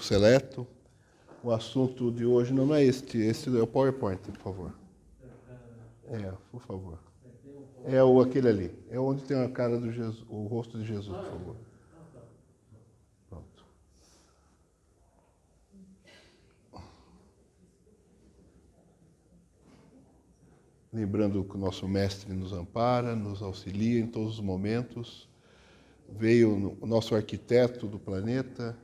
seleto. O assunto de hoje não é este é o PowerPoint, por favor. Por favor. Aquele ali. É onde tem a cara do Jesus, o rosto de Jesus, por favor. Pronto. Lembrando que o nosso mestre nos ampara, nos auxilia em todos os momentos. Veio o nosso arquiteto do planeta,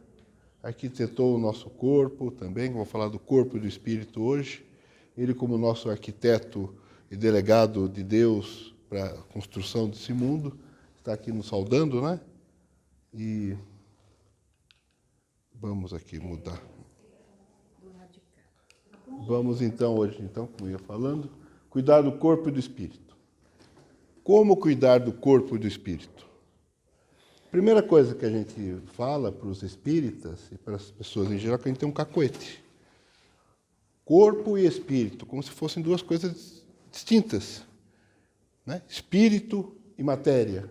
arquitetou o nosso corpo também, vou falar do corpo e do espírito hoje. Ele, como nosso arquiteto e delegado de Deus para a construção desse mundo, está aqui nos saudando, né? E vamos aqui mudar. Vamos então, hoje, como eu ia falando, cuidar do corpo e do espírito. Como cuidar do corpo e do espírito? Primeira coisa que a gente fala para os espíritas e para as pessoas em geral é que a gente tem um cacoete. Corpo e espírito, como se fossem duas coisas distintas, né? Espírito e matéria.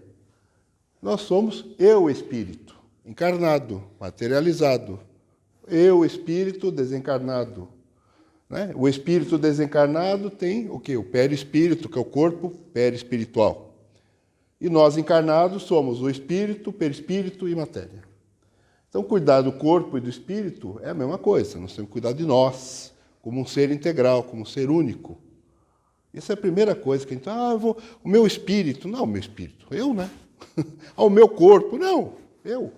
Nós somos eu, espírito, encarnado, materializado. Eu, espírito, desencarnado. Né? O espírito desencarnado tem o quê? O perispírito, que é o corpo perispiritual. E nós encarnados somos o espírito, perispírito e matéria. Então, cuidar do corpo e do espírito é a mesma coisa. Nós temos que cuidar de nós, como um ser integral, como um ser único. Essa é a primeira coisa que a gente... o meu espírito. Não, o meu espírito. Eu, né? O meu corpo. Não, eu.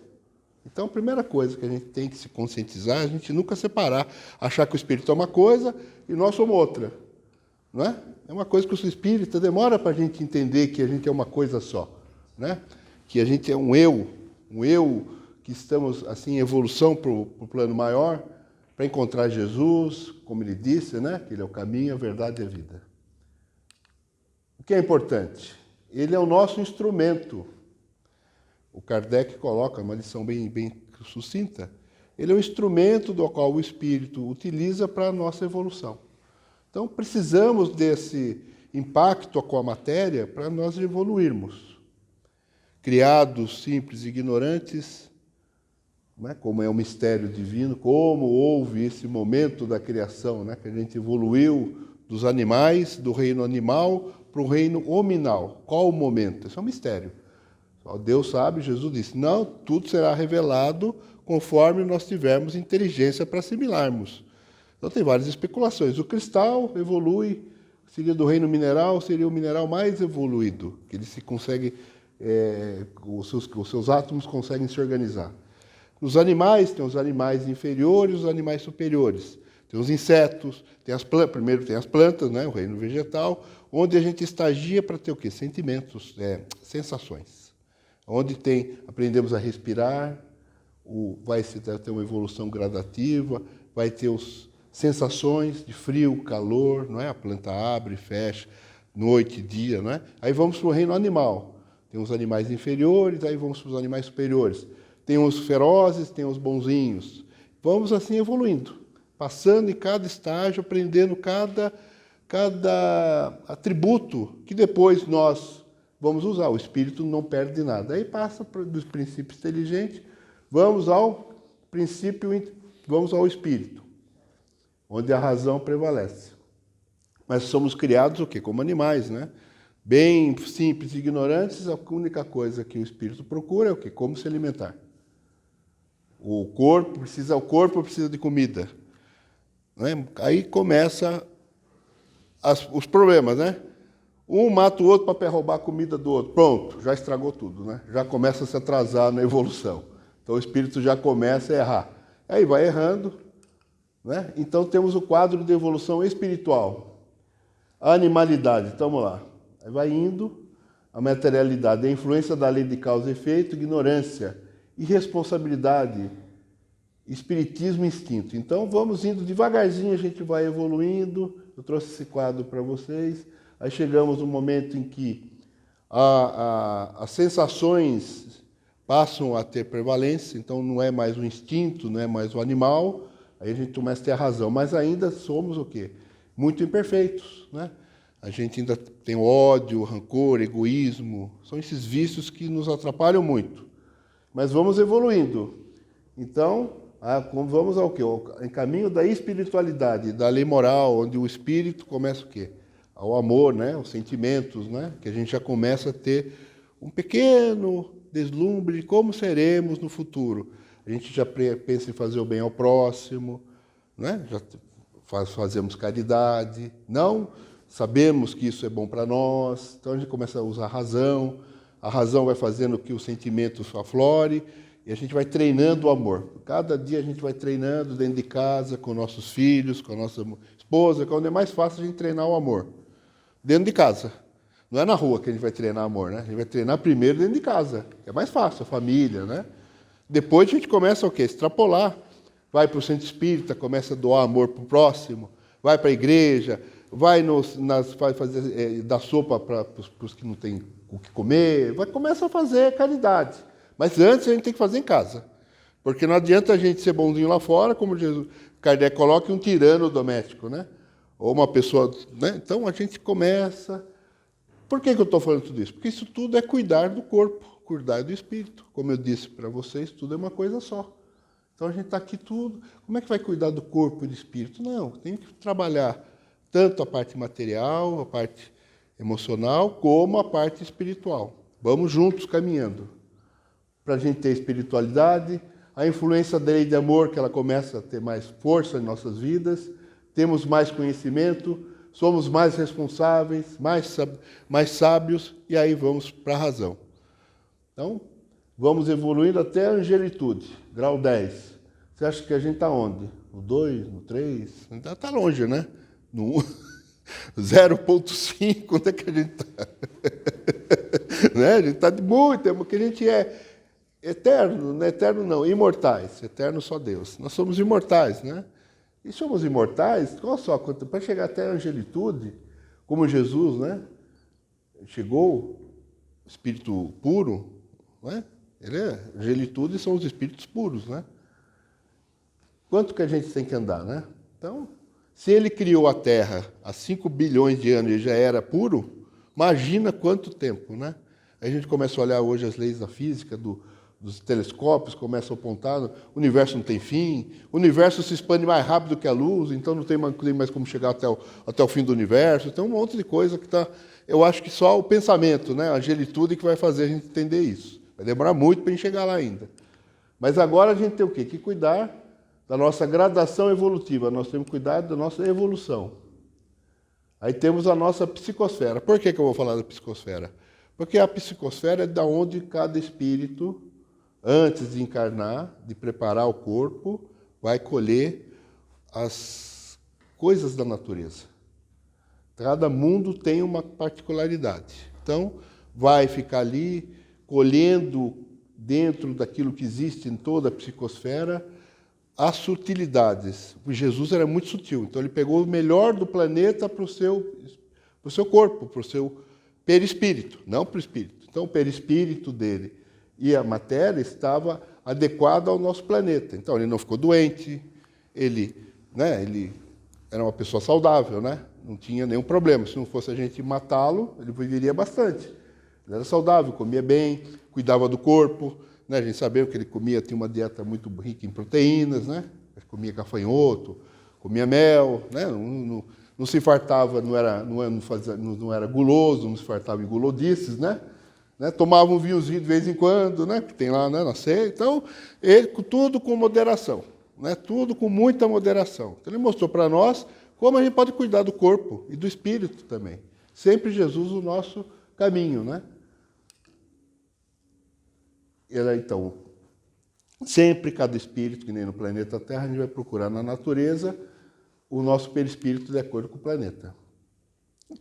Então, a primeira coisa que a gente tem que se conscientizar é a gente nunca separar, achar que o espírito é uma coisa e nós somos outra. Não é? É uma coisa que o espírita demora para a gente entender que a gente é uma coisa só, né? Que a gente é um eu que estamos assim em evolução para o plano maior, para encontrar Jesus, como ele disse, né? Que ele é o caminho, a verdade e a vida. O que é importante? Ele é o nosso instrumento. O Kardec coloca uma lição bem sucinta. Ele é o instrumento do qual o espírito utiliza para a nossa evolução. Então, precisamos desse impacto com a matéria para nós evoluirmos. Criados simples e ignorantes, né, como é o mistério divino, como houve esse momento da criação, né, que a gente evoluiu dos animais, do reino animal, para o reino hominal. Qual o momento? Isso é um mistério. Só Deus sabe, Jesus disse, não, tudo será revelado conforme nós tivermos inteligência para assimilarmos. Então tem várias especulações. O cristal evolui, seria do reino mineral, seria o mineral mais evoluído, que ele se consegue, os seus átomos conseguem se organizar. Nos animais, tem os animais inferiores e os animais superiores. Tem os insetos, primeiro tem as plantas, né, o reino vegetal, onde a gente estagia para ter o quê? Sentimentos, sensações. Onde aprendemos a respirar, vai ter uma evolução gradativa, vai ter sensações de frio, calor, não é? A planta abre e fecha, noite, dia, não é? Aí vamos para o reino animal. Tem os animais inferiores, aí vamos para os animais superiores. Tem os ferozes, tem os bonzinhos. Vamos assim evoluindo, passando em cada estágio, aprendendo cada atributo que depois nós vamos usar. O espírito não perde nada. Aí passa dos princípios inteligentes, vamos ao espírito, onde a razão prevalece. Mas somos criados o quê? Como animais, né? Bem simples e ignorantes, a única coisa que o espírito procura é o quê? Como se alimentar. O corpo precisa de comida. Né? Aí começa os problemas, né? Um mata o outro para roubar a comida do outro. Pronto, já estragou tudo, né? Já começa a se atrasar na evolução. Então o espírito já começa a errar. Aí vai errando, né? Então temos o quadro de evolução espiritual. A animalidade, então vamos lá. Aí vai indo, a materialidade, a influência da lei de causa e efeito, ignorância, irresponsabilidade, espiritismo e instinto. Então vamos indo devagarzinho, a gente vai evoluindo. Eu trouxe esse quadro para vocês. Aí chegamos no momento em que as sensações passam a ter prevalência, então não é mais o instinto, não é mais o animal, aí a gente começa a ter a razão, mas ainda somos o quê? Muito imperfeitos, né? A gente ainda tem ódio, rancor, egoísmo, são esses vícios que nos atrapalham muito. Mas vamos evoluindo. Então, Vamos ao quê? Em caminho da espiritualidade, da lei moral, onde o espírito começa o quê? Ao amor, né? Os sentimentos, né? Que a gente já começa a ter um pequeno deslumbre de como seremos no futuro. A gente já pensa em fazer o bem ao próximo, né? Já fazemos caridade, não sabemos que isso é bom para nós, então a gente começa a usar a razão vai fazendo que o sentimento aflore, e a gente vai treinando o amor. Cada dia a gente vai treinando dentro de casa, com nossos filhos, com a nossa esposa, que é onde é mais fácil a gente treinar o amor. Dentro de casa. Não é na rua que a gente vai treinar amor, né? A gente vai treinar primeiro dentro de casa, que é mais fácil, a família, né? Depois a gente começa o quê? Extrapolar. Vai para o centro espírita, começa a doar amor para o próximo, vai para a igreja, vai fazer, dar sopa para os que não têm o que comer, começa a fazer caridade. Mas antes a gente tem que fazer em casa. Porque não adianta a gente ser bonzinho lá fora, como Kardec coloca, um tirano doméstico, né? Ou uma pessoa... Né? Então a gente começa... Por que eu estou falando tudo isso? Porque isso tudo é cuidar do corpo, cuidar do espírito. Como eu disse para vocês, tudo é uma coisa só. Então a gente está aqui tudo. Como é que vai cuidar do corpo e do espírito? Não, tem que trabalhar tanto a parte material, a parte emocional, como a parte espiritual. Vamos juntos caminhando. Para a gente ter espiritualidade, a influência da lei de amor, que ela começa a ter mais força em nossas vidas, temos mais conhecimento, somos mais responsáveis, mais sábios, e aí vamos para a razão. Então, vamos evoluindo até a angelitude, grau 10. Você acha que a gente está onde? No 2, no 3? Está longe, né? No 0,5, onde é que a gente está? Né? A gente está de muito, porque a gente é eterno, não é eterno não, imortais, eterno só Deus. Nós somos imortais, né? E somos imortais, olha só, para chegar até a angelitude, como Jesus, né? Chegou, espírito puro, né? Angelitude são os espíritos puros, né? Quanto que a gente tem que andar, né? Então, se ele criou a Terra há 5 bilhões de anos e já era puro, imagina quanto tempo, né? A gente começa a olhar hoje as leis da física, dos telescópios, começa a apontar, o universo não tem fim, o universo se expande mais rápido que a luz, então não tem mais como chegar até o fim do universo, tem um monte de coisa que está... Eu acho que só o pensamento, né? A angelitude que vai fazer a gente entender isso. Vai demorar muito para a gente chegar lá ainda. Mas agora a gente tem o quê? Que cuidar da nossa gradação evolutiva, nós temos que cuidar da nossa evolução. Aí temos a nossa psicosfera. Por que eu vou falar da psicosfera? Porque a psicosfera é da onde cada espírito, antes de encarnar, de preparar o corpo, vai colher as coisas da natureza. Cada mundo tem uma particularidade. Então, vai ficar ali colhendo dentro daquilo que existe em toda a psicosfera as sutilidades. O Jesus era muito sutil, então ele pegou o melhor do planeta para o seu corpo, para o seu perispírito, não para o espírito. Então, o perispírito dele e a matéria estava adequada ao nosso planeta. Então, ele não ficou doente, ele era uma pessoa saudável, né? Não tinha nenhum problema. Se não fosse a gente matá-lo, ele viveria bastante. Ele era saudável, comia bem, cuidava do corpo, né? A gente sabia que ele comia, tinha uma dieta muito rica em proteínas, né? Ele comia gafanhoto, comia mel, né? Não se fartava, não era guloso, não se fartava em gulodices, né? Tomava um vinhozinho de vez em quando, né? Que tem lá, né, na ceia. Então, ele, tudo com moderação, né? Tudo com muita moderação. Então, ele mostrou para nós como a gente pode cuidar do corpo e do espírito também. Sempre Jesus o nosso caminho, né? Então, sempre cada espírito, que nem no planeta Terra, a gente vai procurar na natureza o nosso perispírito de acordo com o planeta.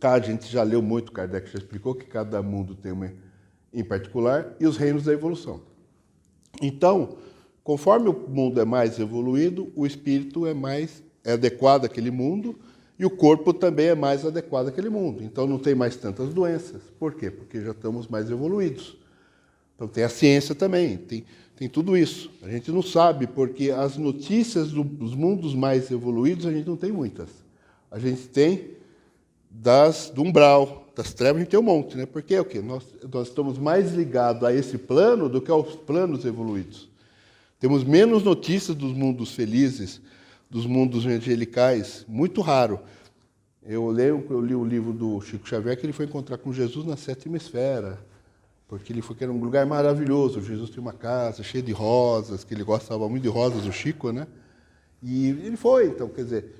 A gente já leu muito, Kardec já explicou que cada mundo tem uma em particular e os reinos da evolução. Então, conforme o mundo é mais evoluído, o espírito é adequado àquele mundo e o corpo também é mais adequado àquele mundo. Então, não tem mais tantas doenças. Por quê? Porque já estamos mais evoluídos. Então, tem a ciência também, tem tudo isso. A gente não sabe, porque as notícias dos mundos mais evoluídos a gente não tem muitas. A gente tem do umbral, das trevas, a gente tem um monte, né? Porque é o quê? Nós estamos mais ligados a esse plano do que aos planos evoluídos. Temos menos notícias dos mundos felizes, dos mundos angelicais, muito raro. Eu li o livro do Chico Xavier, que ele foi encontrar com Jesus na sétima esfera, porque ele foi que era um lugar maravilhoso. Jesus tinha uma casa cheia de rosas, que ele gostava muito de rosas, o Chico, né? E ele foi, então, quer dizer,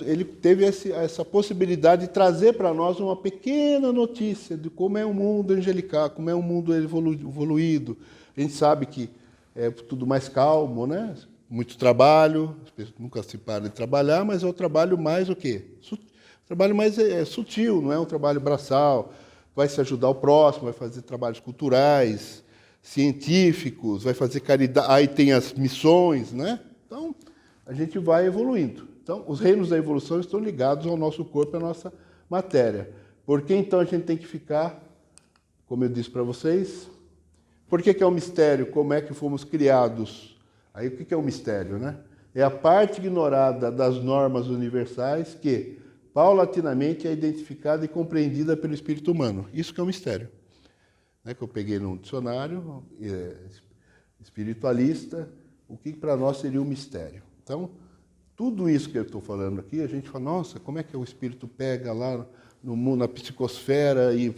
ele teve essa possibilidade de trazer para nós uma pequena notícia de como é o mundo angelical, como é um mundo evoluído. A gente sabe que é tudo mais calmo, né? Muito trabalho, as pessoas nunca se param de trabalhar, mas é o trabalho mais o quê? O trabalho mais sutil, não é um trabalho braçal, vai se ajudar o próximo, vai fazer trabalhos culturais, científicos, vai fazer caridade, aí tem as missões, né? Então, a gente vai evoluindo. Então, os reinos da evolução estão ligados ao nosso corpo, à nossa matéria. Por que, então, a gente tem que ficar, como eu disse para vocês, por que é um mistério? Como é que fomos criados? Aí, o que é um mistério, né? É a parte ignorada das normas universais que, paulatinamente, é identificada e compreendida pelo espírito humano. Isso que é um mistério. Né? Que eu peguei num dicionário espiritualista, o que para nós seria um mistério. Então, tudo isso que eu estou falando aqui, a gente fala, nossa, como é que o espírito pega lá no mundo, na psicosfera e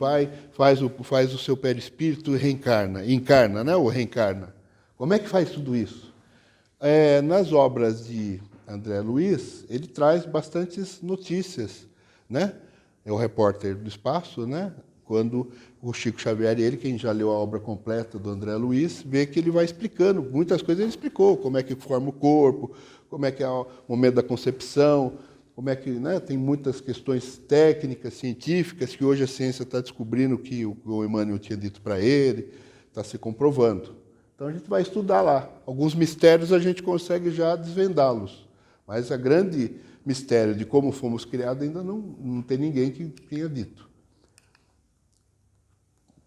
faz o seu perispírito e encarna, né? Ou reencarna. Como é que faz tudo isso? Nas obras de André Luiz, ele traz bastantes notícias, né? É o repórter do espaço, né? Quando o Chico Xavier, quem já leu a obra completa do André Luiz, vê que ele vai explicando, muitas coisas ele explicou, como é que forma o corpo, como é que é o momento da concepção, como é que, né, tem muitas questões técnicas, científicas, que hoje a ciência está descobrindo que o Emmanuel tinha dito para ele, está se comprovando. Então a gente vai estudar lá. Alguns mistérios a gente consegue já desvendá-los, mas a grande mistério de como fomos criados ainda não tem ninguém que tenha dito.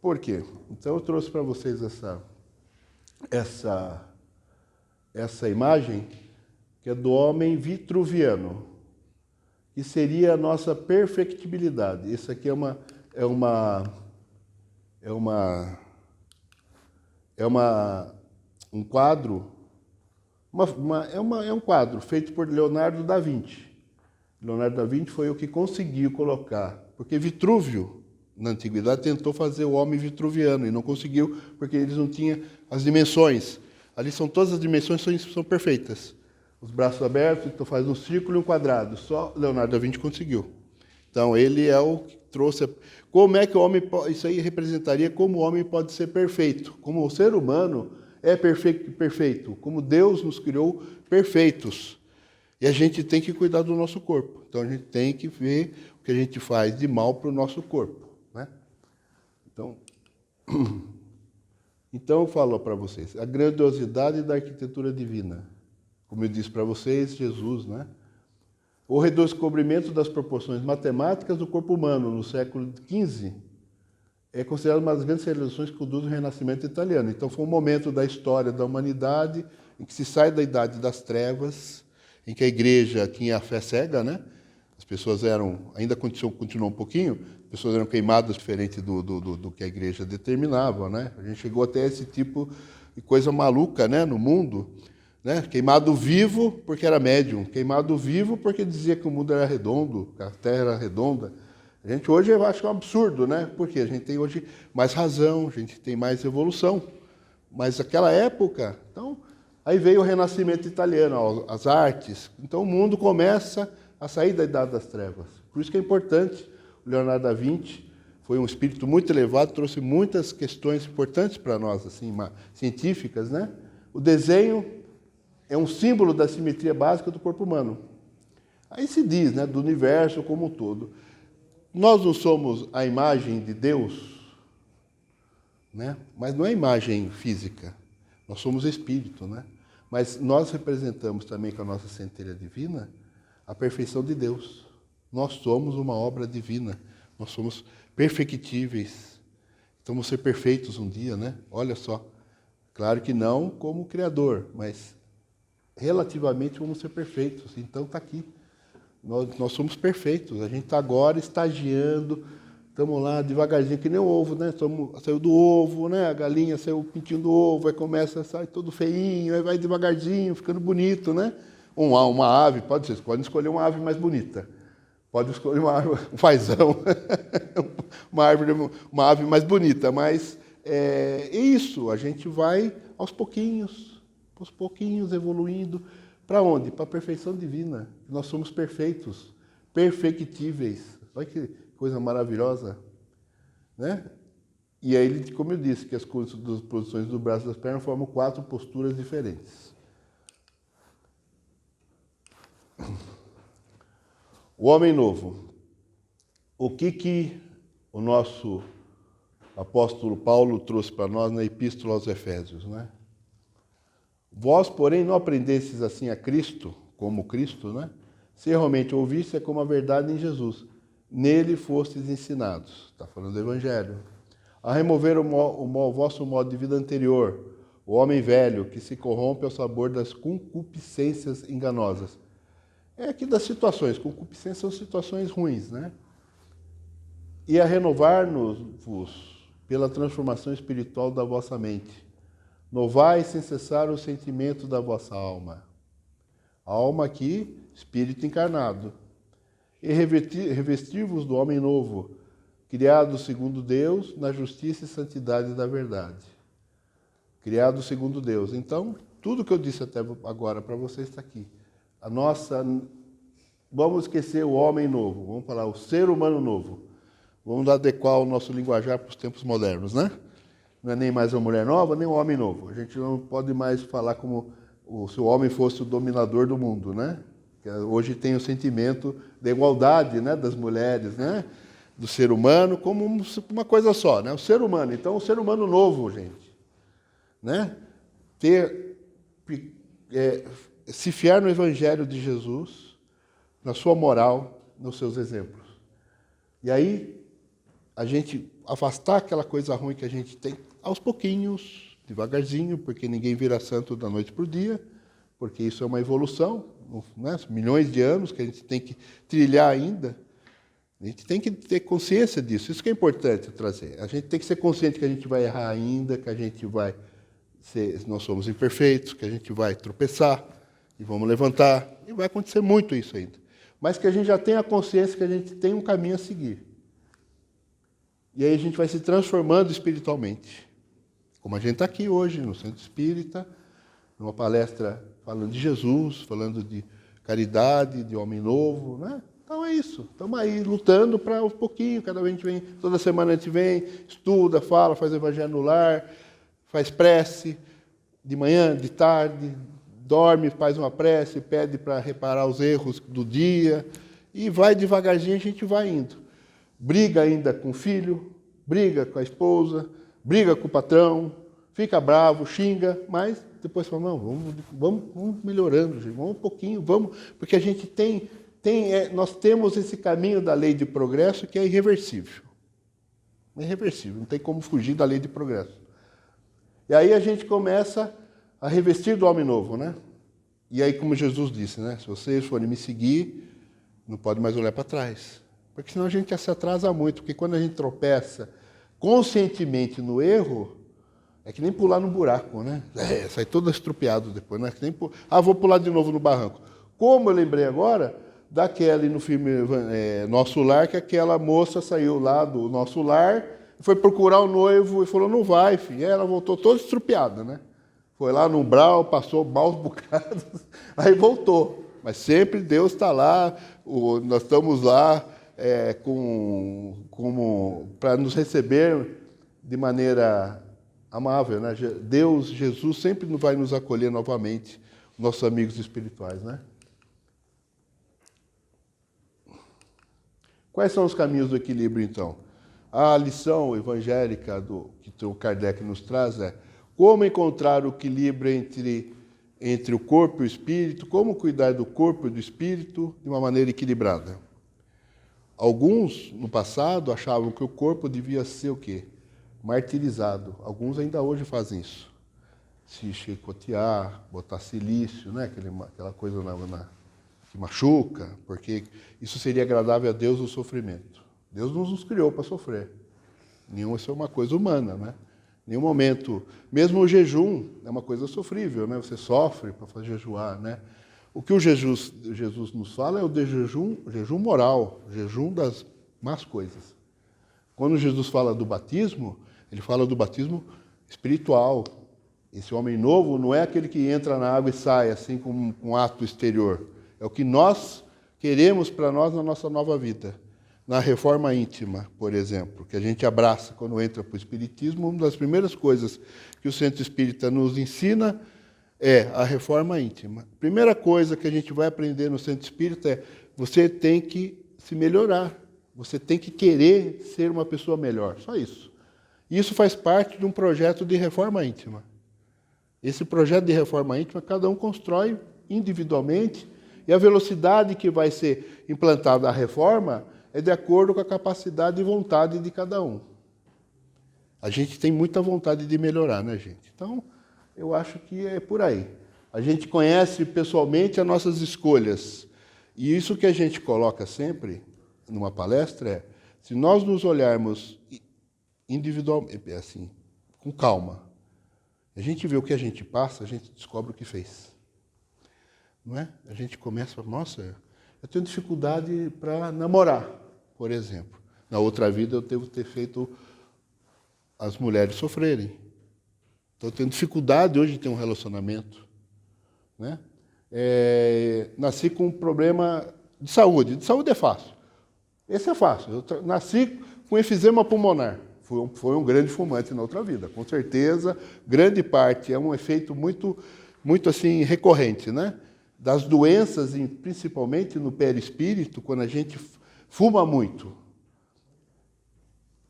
Por quê? Então eu trouxe para vocês essa imagem, que é do homem vitruviano, que seria a nossa perfectibilidade. Isso aqui é um quadro, é um quadro feito por Leonardo da Vinci. Leonardo da Vinci foi o que conseguiu colocar, porque Vitrúvio, na antiguidade, tentou fazer o homem vitruviano e não conseguiu, porque eles não tinham as dimensões. Ali todas as dimensões são perfeitas. Os braços abertos, então faz um círculo e um quadrado. Só Leonardo da Vinci conseguiu. Então, ele é o que trouxe... Como é que o homem... Isso aí representaria como o homem pode ser perfeito. Como o ser humano é perfeito. Como Deus nos criou perfeitos. E a gente tem que cuidar do nosso corpo. Então, a gente tem que ver o que a gente faz de mal para o nosso corpo. Né? Então eu falo para vocês, a grandiosidade da arquitetura divina. Como eu disse para vocês, Jesus, né? O redescobrimento das proporções matemáticas do corpo humano no século XV é considerado uma das grandes realizações que conduzem ao Renascimento italiano. Então foi um momento da história da humanidade em que se sai da idade das trevas, em que a igreja tinha a fé cega, né? As pessoas ainda continuou um pouquinho, as pessoas eram queimadas diferente do que a igreja determinava, né? A gente chegou até esse tipo de coisa maluca, né, no mundo, né? Queimado vivo porque era médium, queimado vivo porque dizia que o mundo era redondo, que a Terra era redonda. A gente hoje acha um absurdo, né? Porque a gente tem hoje mais razão, a gente tem mais evolução. Mas naquela época, então, aí veio o Renascimento italiano, as artes. Então o mundo começa a sair da Idade das Trevas. Por isso que é importante, o Leonardo da Vinci foi um espírito muito elevado, trouxe muitas questões importantes para nós, assim, científicas, né? O desenho é um símbolo da simetria básica do corpo humano. Aí se diz, né, do universo como um todo. Nós não somos a imagem de Deus, né? Mas não é imagem física. Nós somos espírito, né? Mas nós representamos também com a nossa centelha divina a perfeição de Deus. Nós somos uma obra divina. Nós somos perfectíveis. Então vamos ser perfeitos um dia, né? Olha só. Claro que não como Criador, mas relativamente vamos ser perfeitos. Então está aqui. Nós somos perfeitos. A gente está agora estagiando, Estamos lá devagarzinho, que nem o ovo, né? Saiu do ovo, né? A galinha saiu o pintinho do ovo, aí começa a sair todo feinho, aí vai devagarzinho, ficando bonito, né? Uma ave, vocês podem escolher uma ave mais bonita. Pode escolher um fazão, uma ave mais bonita, mas é isso, a gente vai aos pouquinhos evoluindo. Para onde? Para a perfeição divina. Nós somos perfeitos, perfectíveis. Olha que coisa maravilhosa, né? E aí, como eu disse, que as posições do braço e das pernas formam 4 posturas diferentes. O homem novo. O que o nosso apóstolo Paulo trouxe para nós na Epístola aos Efésios, né? Vós, porém, não aprendestes assim a Cristo, como Cristo, né? Se realmente ouviste, é como a verdade em Jesus. Nele fostes ensinados, está falando do Evangelho, a remover o vosso modo de vida anterior, o homem velho, que se corrompe ao sabor das concupiscências enganosas. É aqui das situações, concupiscências são situações ruins, né? E a renovar-nos pela transformação espiritual da vossa mente. Novai sem cessar o sentimento da vossa alma. A alma aqui, espírito encarnado. E revestir-vos do homem novo, criado segundo Deus, na justiça e santidade da verdade. Criado segundo Deus. Então, tudo que eu disse até agora para vocês está aqui. Vamos esquecer o homem novo, vamos falar o ser humano novo. Vamos adequar o nosso linguajar para os tempos modernos, né? Não é nem mais uma mulher nova, nem um homem novo. A gente não pode mais falar como se o homem fosse o dominador do mundo, né? Hoje tem o sentimento da igualdade, né, das mulheres, né, do ser humano, como uma coisa só, né? O ser humano. Então, o ser humano novo, gente, né? Se fiar no Evangelho de Jesus, na sua moral, nos seus exemplos. E aí, a gente afastar aquela coisa ruim que a gente tem aos pouquinhos, devagarzinho, porque ninguém vira santo da noite para o dia, porque isso é uma evolução, né? Milhões de anos que a gente tem que trilhar ainda. A gente tem que ter consciência disso. Isso que é importante trazer. A gente tem que ser consciente que a gente vai errar ainda, que a gente nós somos imperfeitos, que a gente vai tropeçar e vamos levantar. E vai acontecer muito isso ainda. Mas que a gente já tenha a consciência que a gente tem um caminho a seguir. E aí a gente vai se transformando espiritualmente. Como a gente está aqui hoje, no Centro Espírita, numa palestra falando de Jesus, falando de caridade, de homem novo, né? Então é isso. Estamos aí lutando para um pouquinho, cada vez a gente vem, toda semana a gente vem, estuda, fala, faz evangelho no lar, faz prece, de manhã, de tarde, dorme, faz uma prece, pede para reparar os erros do dia, e vai devagarzinho, a gente vai indo. Briga ainda com o filho, briga com a esposa, briga com o patrão, fica bravo, xinga, mas depois fala, não, vamos melhorando, gente, vamos um pouquinho, vamos, porque a gente nós temos esse caminho da lei de progresso que é irreversível. É irreversível, não tem como fugir da lei de progresso. E aí a gente começa a revestir do homem novo, né? E aí, como Jesus disse, né? Se vocês forem me seguir, não pode mais olhar para trás. Porque senão a gente se atrasa muito, porque quando a gente tropeça conscientemente no erro, é que nem pular no buraco, né? Sai todo estrupiado depois, né? Vou pular de novo no barranco. Como eu lembrei agora daquela no filme Nosso Lar, que aquela moça saiu lá do Nosso Lar, foi procurar o noivo e falou, não vai, filho. E ela voltou toda estrupiada, né? Foi lá no umbral, passou maus bocados, aí voltou. Mas sempre Deus está lá, nós estamos lá para nos receber de maneira amável, né? Deus, Jesus, sempre vai nos acolher novamente, nossos amigos espirituais, né? Quais são os caminhos do equilíbrio, então? A lição evangélica que o Kardec nos traz é como encontrar o equilíbrio entre o corpo e o espírito, como cuidar do corpo e do espírito de uma maneira equilibrada. Alguns, no passado, achavam que o corpo devia ser o quê? Martirizado. Alguns ainda hoje fazem isso. Se chicotear, botar silício, né? Aquela coisa que machuca, porque isso seria agradável a Deus o sofrimento. Deus não nos criou para sofrer. Isso é uma coisa humana, né? Nenhum momento, mesmo o jejum é uma coisa sofrível, né? Você sofre para fazer jejuar, né? O que o Jesus nos fala é o de jejum moral, jejum das más coisas. Quando Jesus fala do batismo, ele fala do batismo espiritual. Esse homem novo não é aquele que entra na água e sai, assim, com um ato exterior. É o que nós queremos para nós na nossa nova vida. Na reforma íntima, por exemplo, que a gente abraça quando entra para o Espiritismo, uma das primeiras coisas que o Centro Espírita nos ensina é a reforma íntima. A primeira coisa que a gente vai aprender no Centro Espírita é você tem que se melhorar, você tem que querer ser uma pessoa melhor, só isso. E isso faz parte de um projeto de reforma íntima. Esse projeto de reforma íntima, cada um constrói individualmente, e a velocidade que vai ser implantada a reforma é de acordo com a capacidade e vontade de cada um. A gente tem muita vontade de melhorar, né, gente? Então, eu acho que é por aí. A gente conhece pessoalmente as nossas escolhas. E isso que a gente coloca sempre numa palestra é, se nós nos olharmos individualmente, assim, com calma, a gente vê o que a gente passa, a gente descobre o que fez. Não é? A gente começa a falar, nossa, eu tenho dificuldade para namorar, por exemplo. Na outra vida eu devo ter feito as mulheres sofrerem. Então eu tenho dificuldade hoje de ter um relacionamento. Né? Nasci com um problema de saúde. De saúde é fácil. Esse é fácil. Eu nasci com efizema pulmonar. Foi um grande fumante na outra vida, com certeza. Grande parte é um efeito muito, muito assim recorrente, né? Das doenças, principalmente no perispírito, quando a gente fuma muito.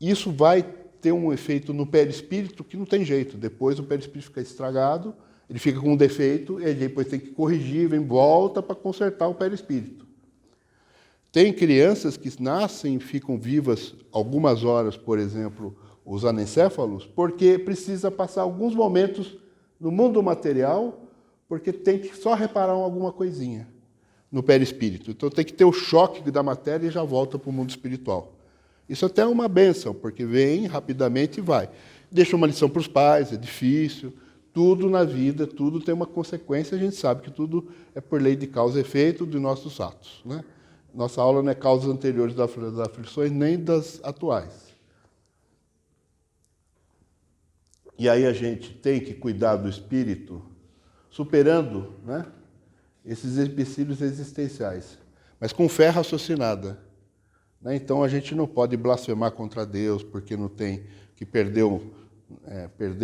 Isso vai ter um efeito no perispírito que não tem jeito. Depois o perispírito fica estragado, ele fica com um defeito, e depois tem que corrigir, vem volta para consertar o perispírito. Tem crianças que nascem e ficam vivas algumas horas, por exemplo, os anencéfalos, porque precisa passar alguns momentos no mundo material, porque tem que só reparar alguma coisinha no perispírito. Então tem que ter o choque da matéria e já volta para o mundo espiritual. Isso até é uma bênção, porque vem rapidamente e vai. Deixa uma lição para os pais, é difícil. Tudo na vida, tudo tem uma consequência, a gente sabe que tudo é por lei de causa e efeito de nossos atos. Né? Nossa aula não é causas anteriores das aflições, nem das atuais. E aí a gente tem que cuidar do espírito, superando, né, esses empecilhos existenciais, mas com fé raciocinada. Né? Então a gente não pode blasfemar contra Deus porque não tem, que perdeu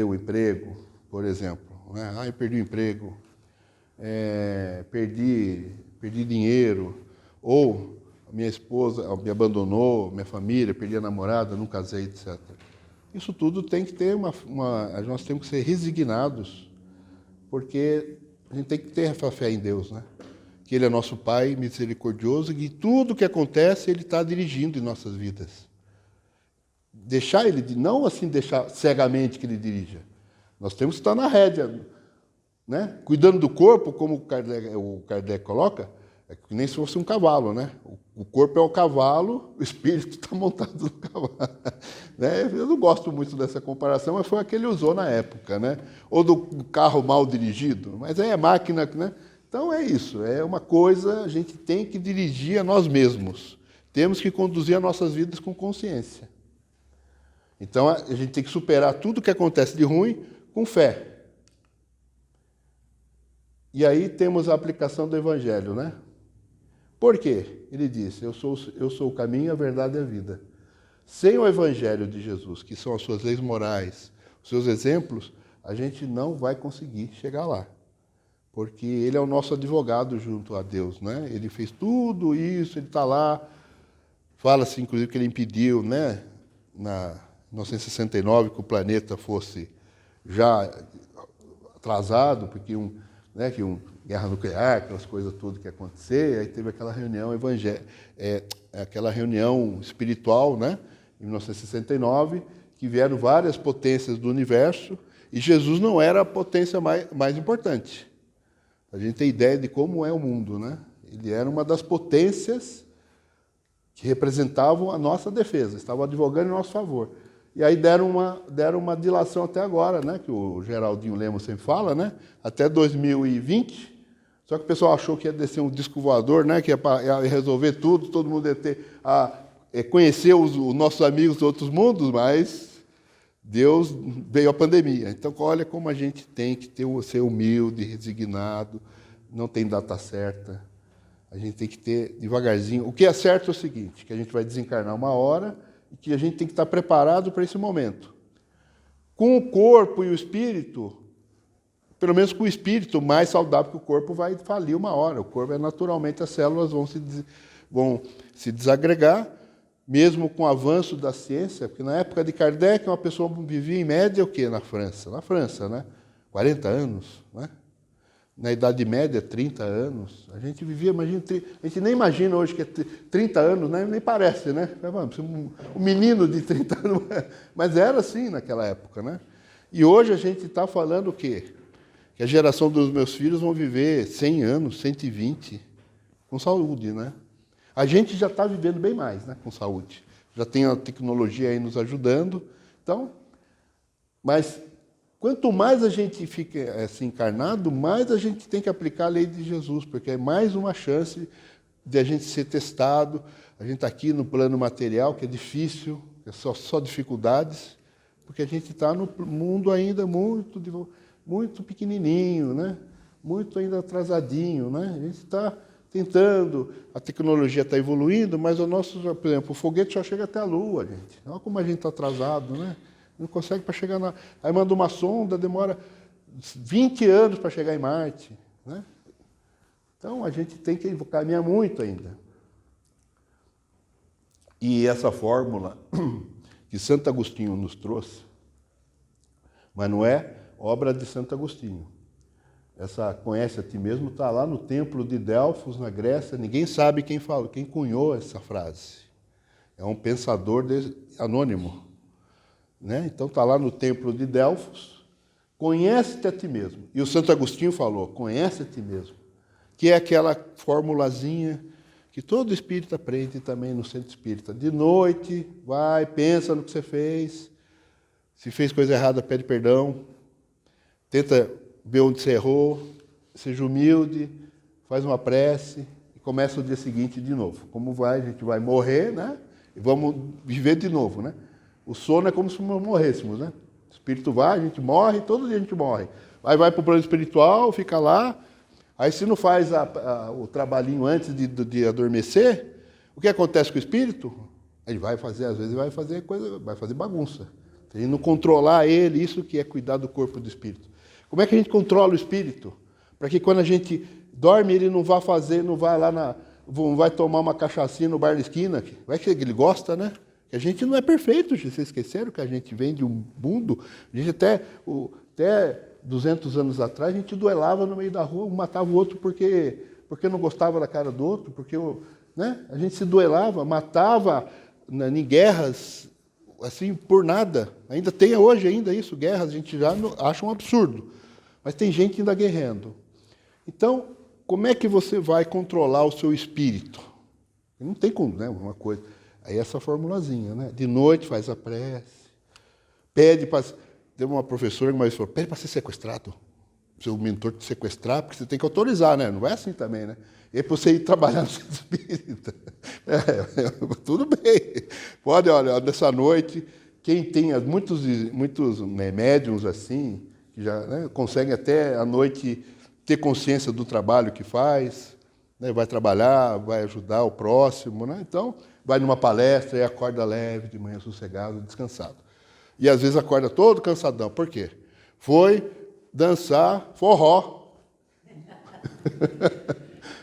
o emprego, por exemplo. Né? Eu perdi o emprego, perdi dinheiro, ou minha esposa me abandonou, minha família, perdi a namorada, não casei, etc. Isso tudo tem que ter nós temos que ser resignados, porque a gente tem que ter essa fé em Deus, né? Que Ele é nosso Pai misericordioso e que tudo que acontece Ele está dirigindo em nossas vidas. Deixar Ele, não assim deixar cegamente que Ele dirija. Nós temos que estar na rédea, né? Cuidando do corpo, como o Kardec coloca, é que nem se fosse um cavalo, né? O corpo é o cavalo, o espírito está montado no cavalo. Né? Eu não gosto muito dessa comparação, mas foi a que ele usou na época, né? Ou do carro mal dirigido, mas é máquina, né? Então é isso, é uma coisa, a gente tem que dirigir a nós mesmos. Temos que conduzir as nossas vidas com consciência. Então a gente tem que superar tudo que acontece de ruim com fé. E aí temos a aplicação do Evangelho, né? Por quê? Ele disse, eu sou o caminho, a verdade e a vida. Sem o Evangelho de Jesus, que são as suas leis morais, os seus exemplos, a gente não vai conseguir chegar lá. Porque ele é o nosso advogado junto a Deus, né? Ele fez tudo isso, ele está lá. Fala-se, inclusive, que ele impediu, né, na 1969, que o planeta fosse já atrasado, porque guerra nuclear, aquelas coisas tudo que ia acontecer, aí teve aquela reunião aquela reunião espiritual, né, em 1969, que vieram várias potências do universo, e Jesus não era a potência mais importante. A gente tem ideia de como é o mundo, né? Ele era uma das potências que representavam a nossa defesa, estavam advogando em nosso favor. E aí deram uma dilação até agora, né, que o Geraldinho Lemos sempre fala, né, até 2020. Só que o pessoal achou que ia descer um disco voador, né, que ia resolver tudo, todo mundo ia ter conhecer os nossos amigos dos outros mundos, mas Deus veio a pandemia. Então, olha como a gente tem que ser humilde, resignado, não tem data certa. A gente tem que ter devagarzinho. O que é certo é o seguinte, que a gente vai desencarnar uma hora e que a gente tem que estar preparado para esse momento. Com o corpo e o espírito, pelo menos com o espírito mais saudável que o corpo, vai falir uma hora. O corpo é naturalmente, as células vão se desagregar, mesmo com o avanço da ciência, porque na época de Kardec, uma pessoa vivia em média o quê? Na França? Na França, né? 40 anos, né? Na Idade Média, 30 anos. A gente vivia, imagina, a gente nem imagina hoje que é 30 anos, né? Nem parece, né? Um menino de 30 anos, mas era assim naquela época, né? E hoje a gente está falando o quê? Que a geração dos meus filhos vão viver 100 anos, 120, com saúde, né? A gente já está vivendo bem mais, né? Com saúde. Já tem a tecnologia aí nos ajudando. Então, mas quanto mais a gente fica assim, encarnado, mais a gente tem que aplicar a lei de Jesus, porque é mais uma chance de a gente ser testado. A gente está aqui no plano material, que é difícil, é só dificuldades, porque a gente está no mundo ainda muito pequenininho, né? Muito ainda atrasadinho, né? A gente está tentando, a tecnologia está evoluindo, mas o nosso, por exemplo, o foguete só chega até a Lua, gente. Olha como a gente está atrasado, né? Não consegue para chegar na... Aí manda uma sonda, demora 20 anos para chegar em Marte, né? Então, a gente tem que caminhar muito ainda. E essa fórmula que Santo Agostinho nos trouxe, mas não é obra de Santo Agostinho. Essa conhece a ti mesmo está lá no templo de Delfos, na Grécia. Ninguém sabe quem cunhou essa frase. É um pensador anônimo, né? Então está lá no templo de Delfos. Conhece-te a ti mesmo. E o Santo Agostinho falou, conhece a ti mesmo. Que é aquela formulazinha que todo espírito aprende também no centro espírita. De noite, vai, pensa no que você fez. Se fez coisa errada, pede perdão. Tenta ver onde você errou, seja humilde, faz uma prece e começa o dia seguinte de novo. Como vai? A gente vai morrer, né? E vamos viver de novo, né? O sono é como se nós morrêssemos, né? O espírito vai, a gente morre, todo dia a gente morre. Aí vai para o plano espiritual, fica lá. Aí se não faz o trabalhinho antes de adormecer, o que acontece com o espírito? Ele vai fazer, às vezes, vai fazer bagunça. Se a gente não controlar ele, isso que é cuidar do corpo e do espírito. Como é que a gente controla o espírito? Para que quando a gente dorme, ele não vá vai tomar uma cachaçinha no bar da esquina. Vai que ele gosta, né? Que a gente não é perfeito, vocês esqueceram que a gente vem de um mundo. A gente até 200 anos atrás, a gente duelava no meio da rua, um matava o outro porque não gostava da cara do outro, né? A gente se duelava, matava em guerras, assim, por nada. Ainda tem hoje isso, guerras, a gente já acha um absurdo. Mas tem gente ainda guerreando. Então, como é que você vai controlar o seu espírito? Não tem como, né? Uma coisa. Aí essa formulazinha, né? De noite faz a prece, pede para... Teve uma professora que falou, pede para ser sequestrado. Seu mentor te sequestrar, porque você tem que autorizar, né? Não é assim também, né? E aí para você ir trabalhar no centro espírita. Tudo bem. Pode, olha, nessa noite, quem tem muitos médiums assim, que já, né, conseguem até à noite ter consciência do trabalho que faz, né? Vai trabalhar, vai ajudar o próximo, né? Então, vai numa palestra e acorda leve, de manhã sossegado, descansado. E às vezes acorda todo cansadão. Por quê? Foi dançar forró.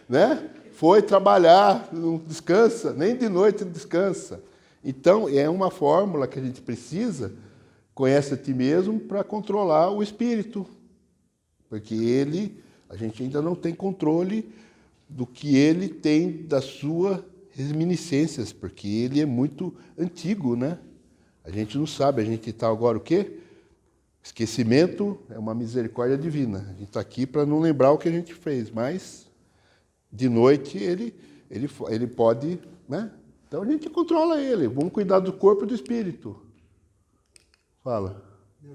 Né? Foi trabalhar, não descansa, nem de noite descansa. Então, é uma fórmula que a gente precisa, conhece a ti mesmo, para controlar o espírito. Porque a gente ainda não tem controle do que ele tem das suas reminiscências, porque ele é muito antigo, né? A gente não sabe, a gente está agora o quê? Esquecimento é uma misericórdia divina. A gente está aqui para não lembrar o que a gente fez, mas de noite ele pode, né, Então a gente controla ele. Vamos cuidar do corpo e do espírito. Fala.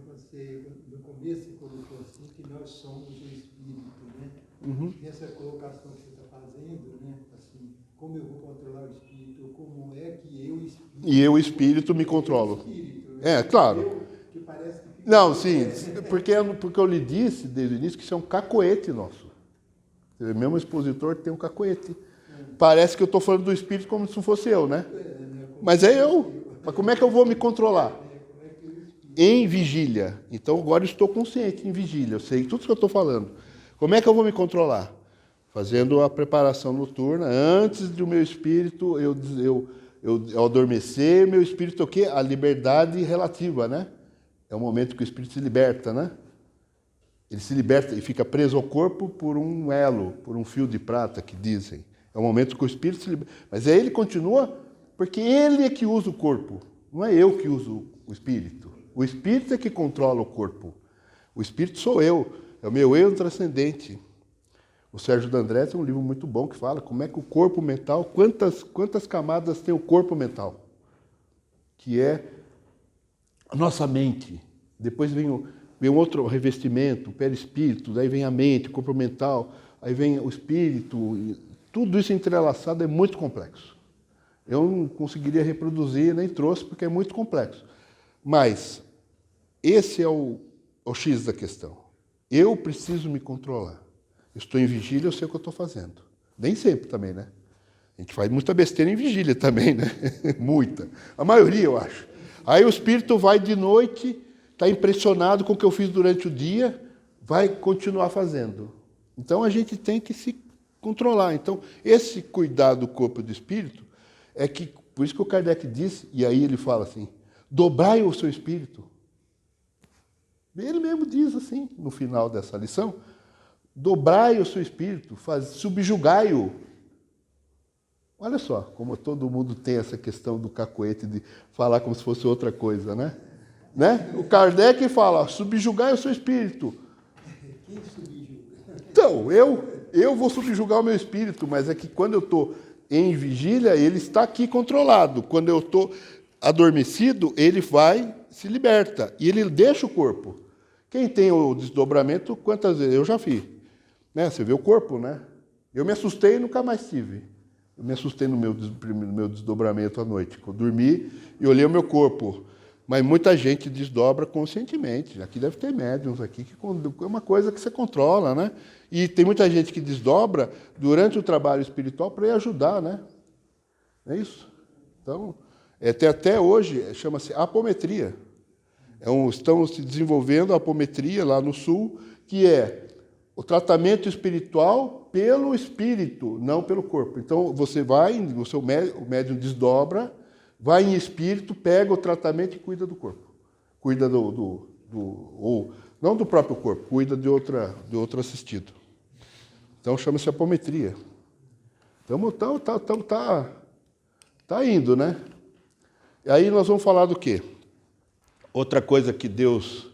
Você, no começo, você colocou assim que nós somos o espírito, né? Uhum. Nessa colocação que você está fazendo, né? Assim, como eu vou controlar o espírito? Como é que eu, espírito... E eu, espírito, me controlo. Espírito, né? Claro. Que parece que fica... Não, sim, porque eu lhe disse desde o início que isso é um cacoete nosso. O mesmo expositor tem um cacoete. Parece que eu estou falando do espírito como se fosse eu, né? Mas é eu. Mas como é que eu vou me controlar? Em vigília. Então agora eu estou consciente em vigília. Eu sei tudo que eu estou falando. Como é que eu vou me controlar? Fazendo a preparação noturna. Antes do meu espírito, eu adormecer, meu espírito é o quê? A liberdade relativa, né? É o momento que o espírito se liberta, né? Ele se liberta e fica preso ao corpo por um elo, por um fio de prata, que dizem. É o momento que o espírito se liberta. Mas aí ele continua, porque ele é que usa o corpo. Não é eu que uso o espírito. O espírito é que controla o corpo. O espírito sou eu. É o meu eu transcendente. O Sérgio D'André tem um livro muito bom que fala como é que o corpo mental, quantas camadas tem o corpo mental, que é a nossa mente. Depois vem um outro revestimento, o perispírito, daí vem a mente, o corpo mental, aí vem o espírito. Tudo isso entrelaçado é muito complexo. Eu não conseguiria reproduzir, nem trouxe, porque é muito complexo. Mas esse é o X da questão. Eu preciso me controlar. Eu estou em vigília, eu sei o que eu estou fazendo. Nem sempre também, né? A gente faz muita besteira em vigília também, né? Muita. A maioria, eu acho. Aí o espírito vai de noite, está impressionado com o que eu fiz durante o dia, vai continuar fazendo. Então a gente tem que se controlar. Então, esse cuidar do corpo e do espírito é que, por isso que o Kardec disse, e aí ele fala assim, dobrai o seu espírito. Ele mesmo diz assim, no final dessa lição, dobrai o seu espírito, subjugai-o. Olha só, como todo mundo tem essa questão do cacoete de falar como se fosse outra coisa, né? O Kardec fala, subjugai o seu espírito. Quem subjuga? Então, eu vou subjugar o meu espírito, mas é que quando eu estou em vigília, ele está aqui controlado. Quando eu estou adormecido, ele vai, se liberta, e ele deixa o corpo. Quem tem o desdobramento, quantas vezes? Eu já fiz. Né? Você vê o corpo, né? Eu me assustei e nunca mais tive. Eu me assustei no meu desdobramento à noite. Eu dormi e olhei o meu corpo. Mas muita gente desdobra conscientemente. Aqui deve ter médiums aqui, que é uma coisa que você controla, né? E tem muita gente que desdobra durante o trabalho espiritual para ir ajudar, né? É isso? Então, até hoje, chama-se apometria. Estão se desenvolvendo a apometria lá no Sul, que é o tratamento espiritual pelo espírito, não pelo corpo. Então, você vai, o médium desdobra, vai em espírito, pega o tratamento e cuida do corpo. Cuida ou não do próprio corpo, cuida de outro assistido. Então, chama-se apometria. Então, tá indo, né? E aí nós vamos falar do quê? Outra coisa que Deus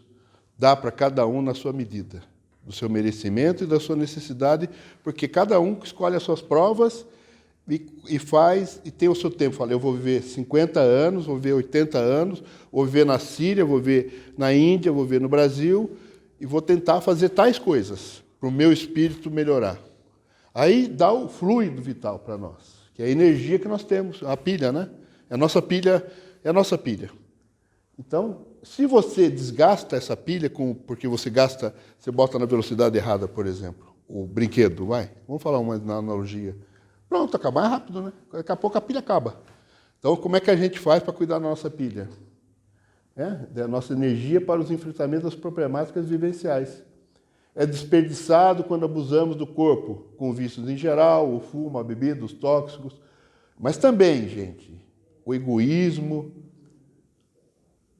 dá para cada um na sua medida, do seu merecimento e da sua necessidade, porque cada um escolhe as suas provas e faz, e tem o seu tempo. Fala, eu vou viver 50 anos, vou viver 80 anos, vou viver na Síria, vou viver na Índia, vou viver no Brasil, e vou tentar fazer tais coisas, para o meu espírito melhorar. Aí dá o fluido vital para nós, que é a energia que nós temos, a pilha, né? É a nossa pilha. Então, se você desgasta essa pilha, porque você bota na velocidade errada, por exemplo, o brinquedo, vamos falar uma analogia. Pronto, acaba mais rápido, né? Daqui a pouco a pilha acaba. Então, como é que a gente faz para cuidar da nossa pilha? Da nossa energia para os enfrentamentos das problemáticas vivenciais. É desperdiçado quando abusamos do corpo, com vícios em geral, o fumo, a bebida, os tóxicos. Mas também, gente, o egoísmo,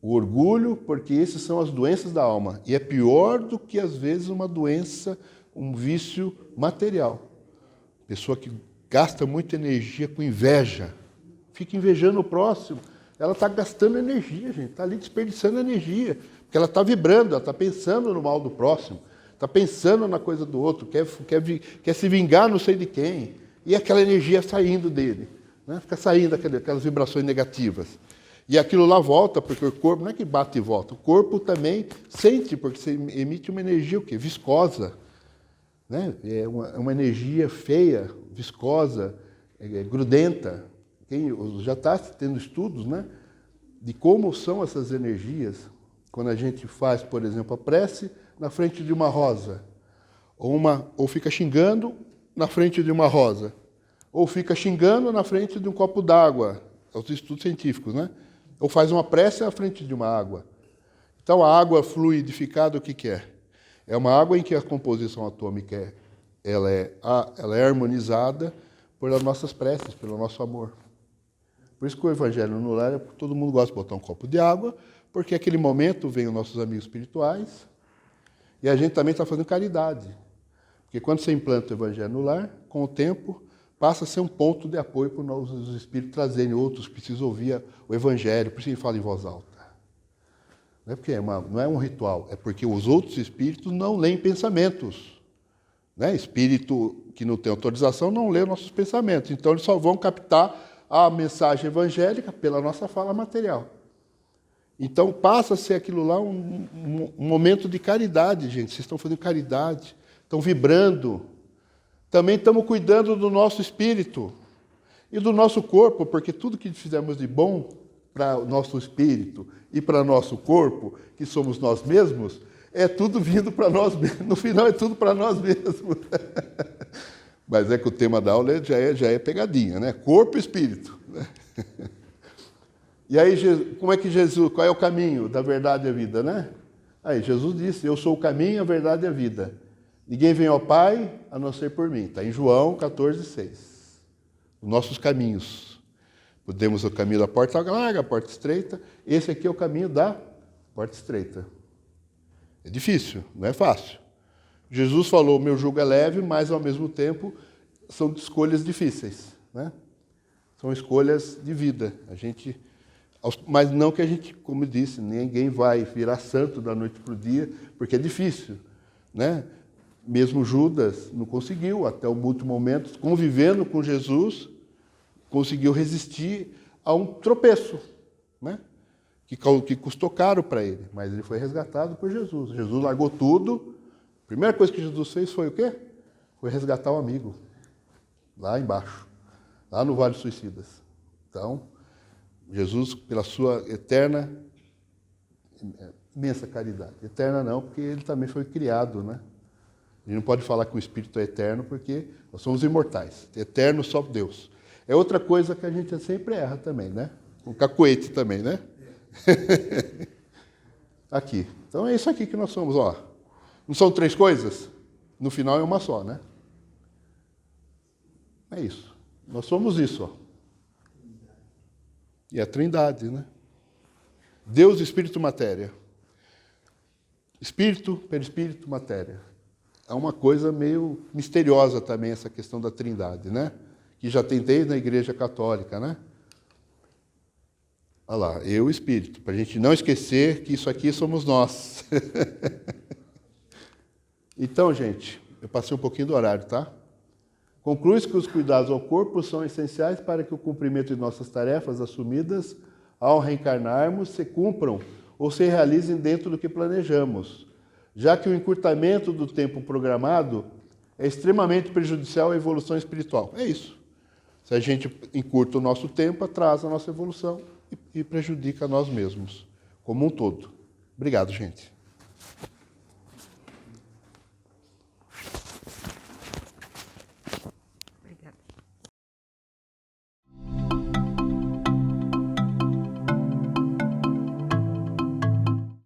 o orgulho, porque esses são as doenças da alma. E é pior do que, às vezes, uma doença, um vício material. Pessoa que gasta muita energia com inveja, fica invejando o próximo. Ela está gastando energia, gente, está ali desperdiçando energia, porque ela está vibrando, ela está pensando no mal do próximo, está pensando na coisa do outro, quer se vingar não sei de quem, e aquela energia saindo dele. né? Fica saindo aquelas vibrações negativas. E aquilo lá volta, porque o corpo não é que bate e volta, o corpo também sente, porque você emite uma energia o quê? Viscosa. Né? É uma energia feia, viscosa, grudenta. Já está tendo estudos, né, de como são essas energias quando a gente faz, por exemplo, a prece na frente de uma rosa, ou fica xingando na frente de uma rosa, ou fica xingando na frente de um copo d'água, os estudos científicos, né? Ou faz uma prece na frente de uma água. Então, a água fluidificada, o que é? É uma água em que a composição atômica ela é harmonizada pelas nossas preces, pelo nosso amor. Por isso que o Evangelho no Lar, todo mundo gosta de botar um copo de água, porque naquele momento vêm os nossos amigos espirituais e a gente também está fazendo caridade. Porque quando você implanta o Evangelho no Lar, com o tempo, passa a ser um ponto de apoio para os espíritos trazerem outros que precisam ouvir o Evangelho, por isso ele fala em voz alta. Não é porque não é um ritual, é porque os outros espíritos não leem pensamentos. Né? Espírito que não tem autorização não lê nossos pensamentos, então eles só vão captar a mensagem evangélica pela nossa fala material. Então passa a ser aquilo lá um momento de caridade, gente. Vocês estão fazendo caridade, estão vibrando. Também estamos cuidando do nosso espírito e do nosso corpo, porque tudo que fizemos de bom para o nosso espírito e para o nosso corpo, que somos nós mesmos, é tudo vindo para nós mesmos. No final é tudo para nós mesmos. Mas é que o tema da aula já é pegadinha, né? Corpo e espírito. Né? E aí, como é que Jesus, qual é o caminho da verdade e a vida, né? Aí, Jesus disse, eu sou o caminho, a verdade e a vida. Ninguém vem ao Pai a não ser por mim. Está em João 14,6. Os nossos caminhos. Podemos o caminho da porta larga, a porta estreita. Esse aqui é o caminho da porta estreita. É difícil, não é fácil. Jesus falou, meu jugo é leve, mas ao mesmo tempo são escolhas difíceis, né? São escolhas de vida. Mas não que a gente, como disse, ninguém vai virar santo da noite para o dia, porque é difícil, né? Mesmo Judas não conseguiu, até o último momento, convivendo com Jesus, conseguiu resistir a um tropeço, né? Que custou caro para ele, mas ele foi resgatado por Jesus. Jesus largou tudo. A primeira coisa que Jesus fez foi o quê? Foi resgatar o amigo, lá embaixo, lá no Vale dos Suicidas. Então, Jesus, pela sua eterna, imensa caridade. Eterna não, porque ele também foi criado, né? A gente não pode falar que o Espírito é eterno, porque nós somos imortais. Eterno só Deus. É outra coisa que a gente sempre erra também, né? O cacuete também, né? Aqui. Então é isso aqui que nós somos, ó. Não são três coisas? No final é uma só, né? É isso. Nós somos isso, ó. E a Trindade, né? Deus, Espírito, Matéria. Espírito, perispírito, matéria. É uma coisa meio misteriosa também essa questão da Trindade, né? Que já tem desde a Igreja Católica, né? Olha lá, eu e Espírito, para a gente não esquecer que isso aqui somos nós. Então, gente, eu passei um pouquinho do horário, tá? Conclui-se que os cuidados ao corpo são essenciais para que o cumprimento de nossas tarefas assumidas ao reencarnarmos se cumpram ou se realizem dentro do que planejamos, já que o encurtamento do tempo programado é extremamente prejudicial à evolução espiritual. É isso. Se a gente encurta o nosso tempo, atrasa a nossa evolução e prejudica nós mesmos, como um todo. Obrigado, gente.